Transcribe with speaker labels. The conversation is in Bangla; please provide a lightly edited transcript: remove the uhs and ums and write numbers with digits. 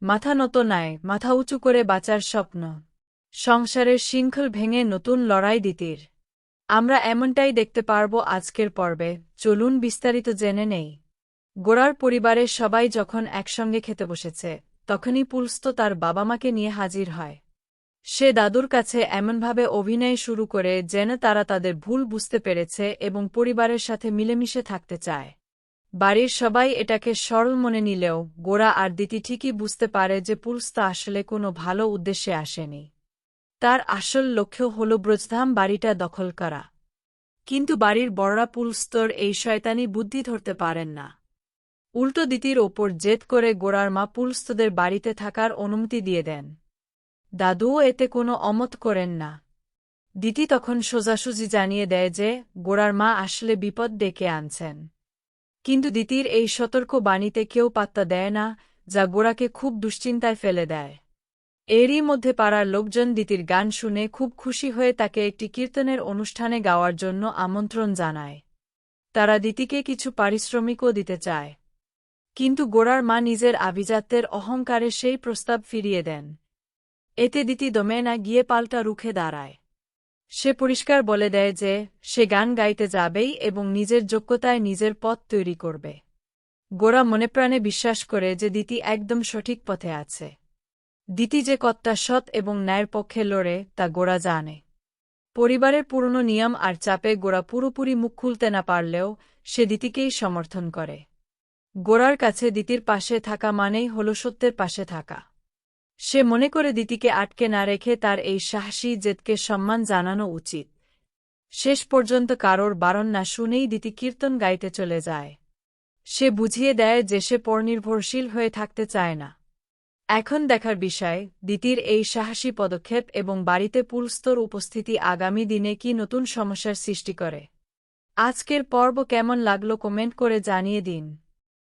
Speaker 1: মাথা নত নাই, মাথা উঁচু করে বাঁচার স্বপ্ন। সংসারের শৃঙ্খল ভেঙে নতুন লড়াই দিতির। আমরা এমনটাই দেখতে পারব আজকের পর্বে। চলুন বিস্তারিত জেনে নেই। গোরার পরিবারের সবাই যখন একসঙ্গে খেতে বসেছে, তখনই পুলস্ত তার বাবা মাকে নিয়ে হাজির হয়। সে দাদুর কাছে এমনভাবে অভিনয় শুরু করে যেন তারা তাদের ভুল বুঝতে পেরেছে এবং পরিবারের সাথে মিলেমিশে থাকতে চায়। বাড়ির সবাই এটাকে সরল মনে নিলেও গোরা আর দিতি ঠিকই বুঝতে পারে যে পুলস্ত আসলে কোনো ভালো উদ্দেশ্যে আসেনি। তার আসল লক্ষ্য হল ব্রজধাম বাড়িটা দখল করা। কিন্তু বাড়ির বড়রা পুলস্তর এই শয়তানি বুদ্ধি ধরতে পারেন না। উল্টো দিতির ওপর জেদ করে গোরার মা পুলস্তদের বাড়িতে থাকার অনুমতি দিয়ে দেন। দাদুও এতে কোনো অমত করেন না। দিতি তখন সোজাসুজি জানিয়ে দেয় যে গোরার মা আসলে বিপদ ডেকে আনছেন। কিন্তু দিতির এই সতর্ক বাণীতে কেউ পাত্তা দেয় না, যা গোরাকে খুব দুশ্চিন্তায় ফেলে দেয়। এরই মধ্যে পাড়ার লোকজন দিতির গান শুনে খুব খুশি হয়ে তাকে একটি কীর্তনের অনুষ্ঠানে গাওয়ার জন্য আমন্ত্রণ জানায়। তারা দিতিকে কিছু পারিশ্রমিকও দিতে চায়। কিন্তু গোরার মা নিজের আভিজাত্যের অহংকারে সেই প্রস্তাব ফিরিয়ে দেন। এতে দিতি দমে না গিয়ে পাল্টা রুখে দাঁড়ায়। সে পরিষ্কার বলে দেয় যে সে গান গাইতে যাবেই এবং নিজের যোগ্যতায় নিজের পথ তৈরি করবে। গোরা মনেপ্রাণে বিশ্বাস করে যে দিতি একদম সঠিক পথে আছে। দিতি যে কতটা সৎ এবং ন্যায়ের পক্ষে লড়ে তা গোরা জানে। পরিবারের পুরনো নিয়ম আর চাপে গোরা পুরোপুরি মুখ খুলতে না পারলেও সে দিতিকেই সমর্থন করে। গোরার কাছে দিতির পাশে থাকা মানেই হল সত্যের পাশে থাকা। সে মনে করে দিতিকে আটকে না রেখে তার এই সাহসী জেদকে সম্মান জানানো উচিত। শেষ পর্যন্ত কারোর বারণ না শুনেই দিতি কীর্তন গাইতে চলে যায়। সে বুঝিয়ে দেয় যে সে পরনির্ভরশীল হয়ে থাকতে চায় না। এখন দেখার বিষয় দিতির এই সাহসী পদক্ষেপ এবং বাড়িতে পুলস্তর উপস্থিতি আগামী দিনে কি নতুন সমস্যার সৃষ্টি করে। আজকের পর্ব কেমন লাগলো কমেন্ট করে জানিয়ে দিন।